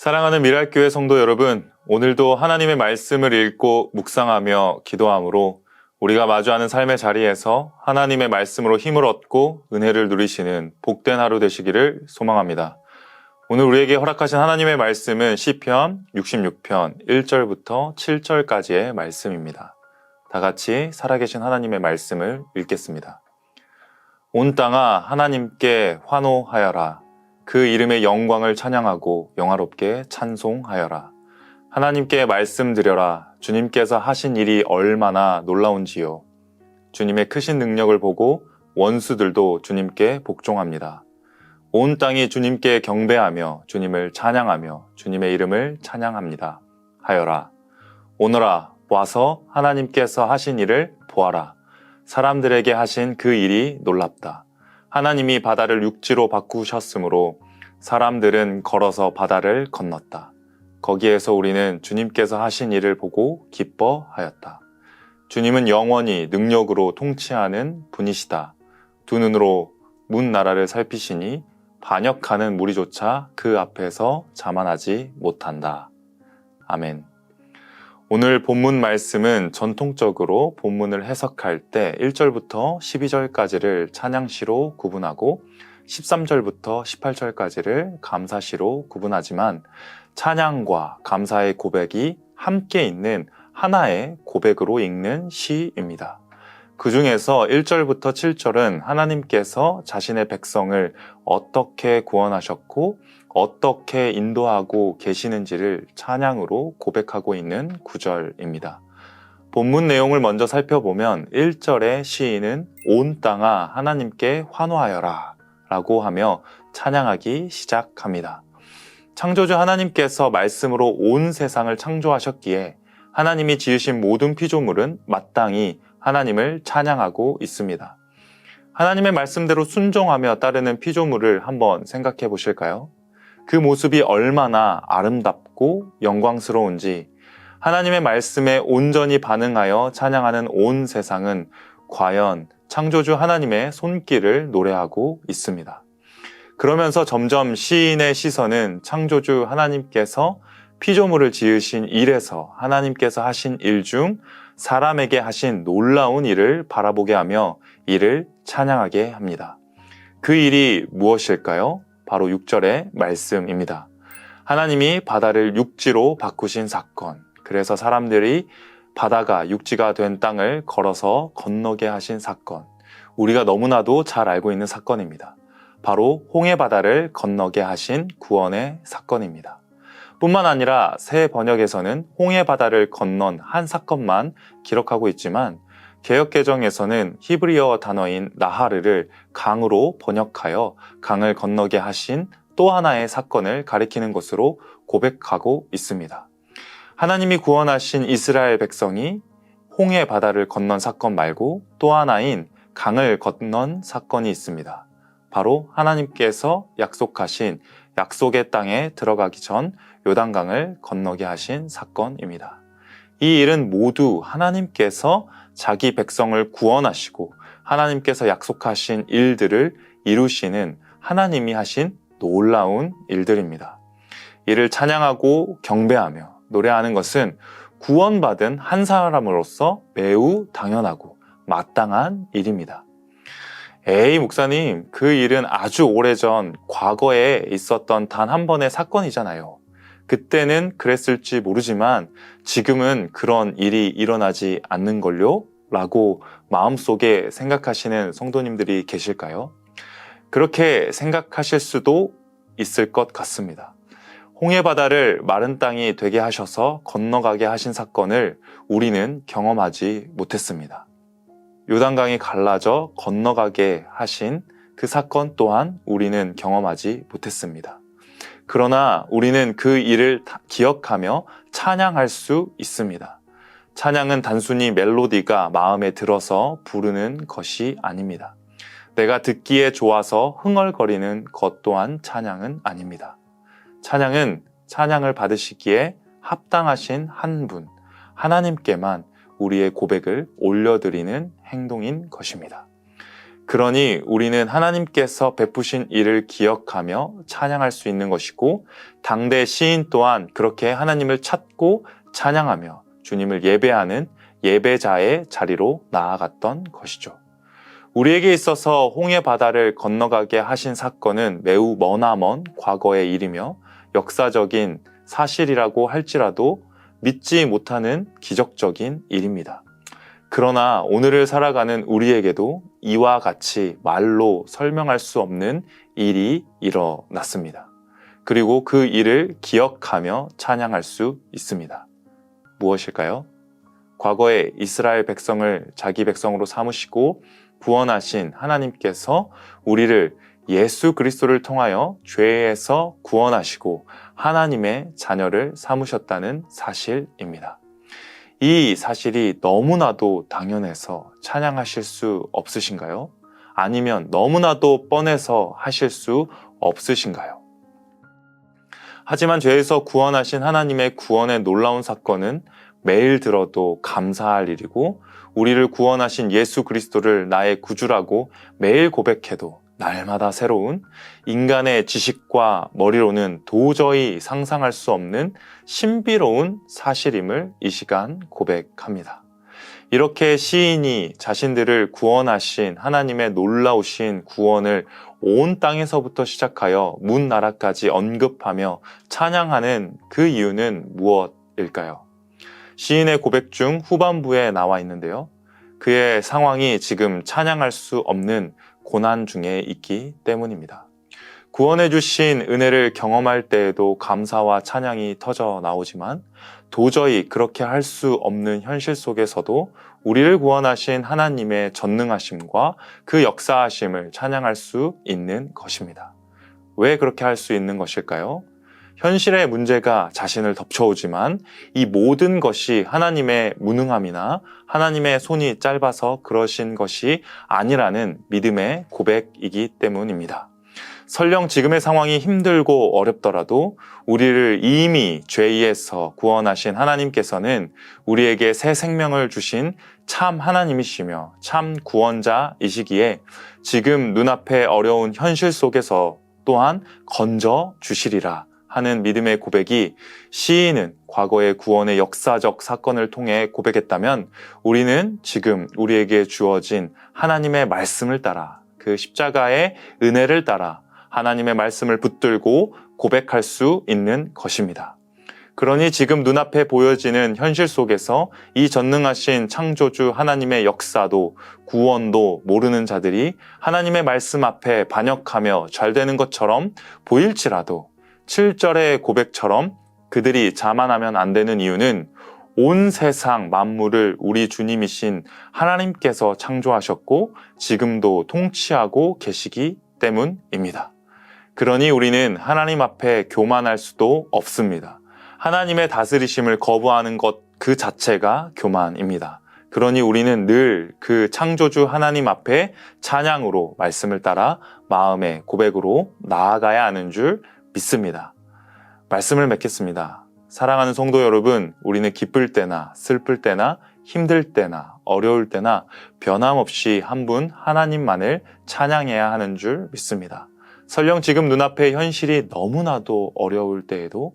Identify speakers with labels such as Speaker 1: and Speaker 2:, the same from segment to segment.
Speaker 1: 사랑하는 미랄교회 성도 여러분, 오늘도 하나님의 말씀을 읽고 묵상하며 기도함으로 우리가 마주하는 삶의 자리에서 하나님의 말씀으로 힘을 얻고 은혜를 누리시는 복된 하루 되시기를 소망합니다. 오늘 우리에게 허락하신 하나님의 말씀은 시편 66편 1절부터 7절까지의 말씀입니다. 다 같이 살아계신 하나님의 말씀을 읽겠습니다. 온 땅아 하나님께 환호하여라. 그 이름의 영광을 찬양하고 영화롭게 찬송하여라. 하나님께 말씀드려라. 주님께서 하신 일이 얼마나 놀라운지요. 주님의 크신 능력을 보고 원수들도 주님께 복종합니다. 온 땅이 주님께 경배하며 주님을 찬양하며 주님의 이름을 찬양합니다. 하여라. 오너라 와서 하나님께서 하신 일을 보아라. 사람들에게 하신 그 일이 놀랍다. 하나님이 바다를 육지로 바꾸셨으므로 사람들은 걸어서 바다를 건넜다. 거기에서 우리는 주님께서 하신 일을 보고 기뻐하였다. 주님은 영원히 능력으로 통치하는 분이시다. 두 눈으로 문 나라를 살피시니 반역하는 무리조차 그 앞에서 자만하지 못한다. 아멘. 오늘 본문 말씀은 전통적으로 본문을 해석할 때 1절부터 12절까지를 찬양시로 구분하고 13절부터 18절까지를 감사시로 구분하지만 찬양과 감사의 고백이 함께 있는 하나의 고백으로 읽는 시입니다. 그 중에서 1절부터 7절은 하나님께서 자신의 백성을 어떻게 구원하셨고 어떻게 인도하고 계시는지를 찬양으로 고백하고 있는 구절입니다. 본문 내용을 먼저 살펴보면 1절의 시인은 온 땅아 하나님께 환호하여라 라고 하며 찬양하기 시작합니다. 창조주 하나님께서 말씀으로 온 세상을 창조하셨기에 하나님이 지으신 모든 피조물은 마땅히 하나님을 찬양하고 있습니다. 하나님의 말씀대로 순종하며 따르는 피조물을 한번 생각해 보실까요? 그 모습이 얼마나 아름답고 영광스러운지 하나님의 말씀에 온전히 반응하여 찬양하는 온 세상은 과연 창조주 하나님의 손길을 노래하고 있습니다. 그러면서 점점 시인의 시선은 창조주 하나님께서 피조물을 지으신 일에서 하나님께서 하신 일 중 사람에게 하신 놀라운 일을 바라보게 하며 이를 찬양하게 합니다. 그 일이 무엇일까요? 바로 6절의 말씀입니다. 하나님이 바다를 육지로 바꾸신 사건, 그래서 사람들이 바다가 육지가 된 땅을 걸어서 건너게 하신 사건, 우리가 너무나도 잘 알고 있는 사건입니다. 바로 홍해 바다를 건너게 하신 구원의 사건입니다. 뿐만 아니라 새 번역에서는 홍해 바다를 건넌 한 사건만 기록하고 있지만 개역개정에서는 히브리어 단어인 나하르를 강으로 번역하여 강을 건너게 하신 또 하나의 사건을 가리키는 것으로 고백하고 있습니다. 하나님이 구원하신 이스라엘 백성이 홍해 바다를 건넌 사건 말고 또 하나인 강을 건넌 사건이 있습니다. 바로 하나님께서 약속하신 약속의 땅에 들어가기 전 요단강을 건너게 하신 사건입니다. 이 일은 모두 하나님께서 자기 백성을 구원하시고 하나님께서 약속하신 일들을 이루시는 하나님이 하신 놀라운 일들입니다. 이를 찬양하고 경배하며 노래하는 것은 구원받은 한 사람으로서 매우 당연하고 마땅한 일입니다. 에이 목사님, 그 일은 아주 오래전 과거에 있었던 단 한 번의 사건이잖아요. 그때는 그랬을지 모르지만 지금은 그런 일이 일어나지 않는걸요? 라고 마음속에 생각하시는 성도님들이 계실까요? 그렇게 생각하실 수도 있을 것 같습니다. 홍해 바다를 마른 땅이 되게 하셔서 건너가게 하신 사건을 우리는 경험하지 못했습니다. 요단강이 갈라져 건너가게 하신 그 사건 또한 우리는 경험하지 못했습니다. 그러나 우리는 그 일을 기억하며 찬양할 수 있습니다. 찬양은 단순히 멜로디가 마음에 들어서 부르는 것이 아닙니다. 내가 듣기에 좋아서 흥얼거리는 것 또한 찬양은 아닙니다. 찬양은 찬양을 받으시기에 합당하신 한 분, 하나님께만 우리의 고백을 올려드리는 행동인 것입니다. 그러니 우리는 하나님께서 베푸신 일을 기억하며 찬양할 수 있는 것이고, 당대 시인 또한 그렇게 하나님을 찾고 찬양하며 주님을 예배하는 예배자의 자리로 나아갔던 것이죠. 우리에게 있어서 홍해 바다를 건너가게 하신 사건은 매우 머나먼 과거의 일이며 역사적인 사실이라고 할지라도 믿지 못하는 기적적인 일입니다. 그러나 오늘을 살아가는 우리에게도 이와 같이 말로 설명할 수 없는 일이 일어났습니다. 그리고 그 일을 기억하며 찬양할 수 있습니다. 무엇일까요? 과거에 이스라엘 백성을 자기 백성으로 삼으시고 구원하신 하나님께서 우리를 예수 그리스도를 통하여 죄에서 구원하시고 하나님의 자녀를 삼으셨다는 사실입니다. 이 사실이 너무나도 당연해서 찬양하실 수 없으신가요? 아니면 너무나도 뻔해서 하실 수 없으신가요? 하지만 죄에서 구원하신 하나님의 구원의 놀라운 사건은 매일 들어도 감사할 일이고, 우리를 구원하신 예수 그리스도를 나의 구주라고 매일 고백해도 날마다 새로운, 인간의 지식과 머리로는 도저히 상상할 수 없는 신비로운 사실임을 이 시간 고백합니다. 이렇게 시인이 자신들을 구원하신 하나님의 놀라우신 구원을 온 땅에서부터 시작하여 문 나라까지 언급하며 찬양하는 그 이유는 무엇일까요? 시인의 고백 중 후반부에 나와 있는데요. 그의 상황이 지금 찬양할 수 없는 고난 중에 있기 때문입니다. 구원해 주신 은혜를 경험할 때에도 감사와 찬양이 터져 나오지만 도저히 그렇게 할 수 없는 현실 속에서도 우리를 구원하신 하나님의 전능하심과 그 역사하심을 찬양할 수 있는 것입니다. 왜 그렇게 할 수 있는 것일까요? 현실의 문제가 자신을 덮쳐오지만 이 모든 것이 하나님의 무능함이나 하나님의 손이 짧아서 그러신 것이 아니라는 믿음의 고백이기 때문입니다. 설령 지금의 상황이 힘들고 어렵더라도 우리를 이미 죄에서 구원하신 하나님께서는 우리에게 새 생명을 주신 참 하나님이시며 참 구원자이시기에 지금 눈앞에 어려운 현실 속에서 또한 건져 주시리라 하는 믿음의 고백이, 시인은 과거의 구원의 역사적 사건을 통해 고백했다면 우리는 지금 우리에게 주어진 하나님의 말씀을 따라, 그 십자가의 은혜를 따라 하나님의 말씀을 붙들고 고백할 수 있는 것입니다. 그러니 지금 눈앞에 보여지는 현실 속에서 이 전능하신 창조주 하나님의 역사도 구원도 모르는 자들이 하나님의 말씀 앞에 반역하며 잘 되는 것처럼 보일지라도 7절의 고백처럼 그들이 자만하면 안 되는 이유는 온 세상 만물을 우리 주님이신 하나님께서 창조하셨고 지금도 통치하고 계시기 때문입니다. 그러니 우리는 하나님 앞에 교만할 수도 없습니다. 하나님의 다스리심을 거부하는 것 그 자체가 교만입니다. 그러니 우리는 늘 그 창조주 하나님 앞에 찬양으로 말씀을 따라 마음의 고백으로 나아가야 하는 줄 믿습니다. 말씀을 맺겠습니다. 사랑하는 성도 여러분, 우리는 기쁠 때나 슬플 때나 힘들 때나 어려울 때나 변함없이 한 분 하나님만을 찬양해야 하는 줄 믿습니다. 설령 지금 눈앞의 현실이 너무나도 어려울 때에도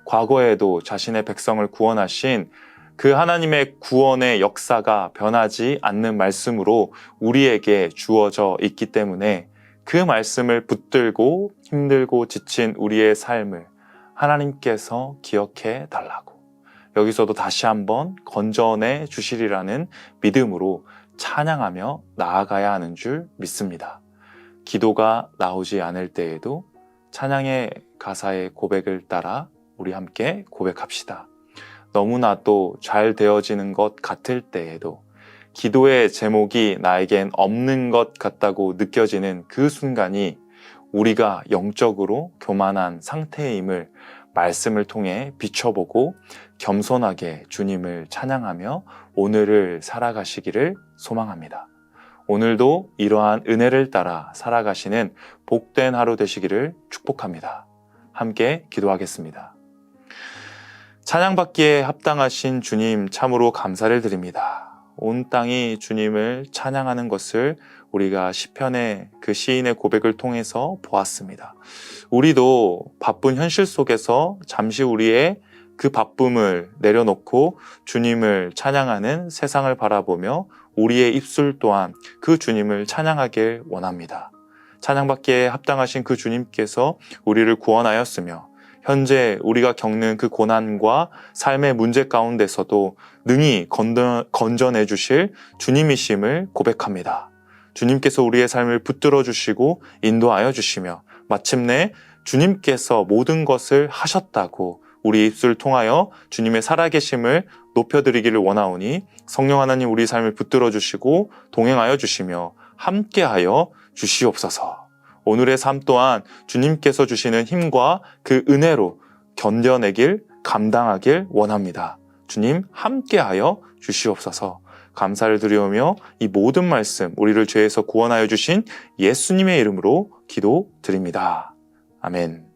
Speaker 1: 과거에도 자신의 백성을 구원하신 그 하나님의 구원의 역사가 변하지 않는 말씀으로 우리에게 주어져 있기 때문에 그 말씀을 붙들고 힘들고 지친 우리의 삶을 하나님께서 기억해 달라고, 여기서도 다시 한번 건져내 주시리라는 믿음으로 찬양하며 나아가야 하는 줄 믿습니다. 기도가 나오지 않을 때에도 찬양의 가사의 고백을 따라 우리 함께 고백합시다. 너무나도 잘 되어지는 것 같을 때에도, 기도의 제목이 나에겐 없는 것 같다고 느껴지는 그 순간이 우리가 영적으로 교만한 상태임을 말씀을 통해 비춰보고 겸손하게 주님을 찬양하며 오늘을 살아가시기를 소망합니다. 오늘도 이러한 은혜를 따라 살아가시는 복된 하루 되시기를 축복합니다. 함께 기도하겠습니다. 찬양받기에 합당하신 주님, 참으로 감사를 드립니다. 온 땅이 주님을 찬양하는 것을 우리가 시편의 그 시인의 고백을 통해서 보았습니다. 우리도 바쁜 현실 속에서 잠시 우리의 그 바쁨을 내려놓고 주님을 찬양하는 세상을 바라보며 우리의 입술 또한 그 주님을 찬양하길 원합니다. 찬양받기에 합당하신 그 주님께서 우리를 구원하였으며 현재 우리가 겪는 그 고난과 삶의 문제 가운데서도 능히 건져내 주실 주님이심을 고백합니다. 주님께서 우리의 삶을 붙들어 주시고 인도하여 주시며 마침내 주님께서 모든 것을 하셨다고 우리 입술을 통하여 주님의 살아계심을 높여드리기를 원하오니 성령 하나님 우리 삶을 붙들어 주시고 동행하여 주시며 함께하여 주시옵소서. 오늘의 삶 또한 주님께서 주시는 힘과 그 은혜로 견뎌내길 감당하길 원합니다. 주님 함께하여 주시옵소서. 감사를 드리오며 이 모든 말씀 우리를 죄에서 구원하여 주신 예수님의 이름으로 기도드립니다. 아멘.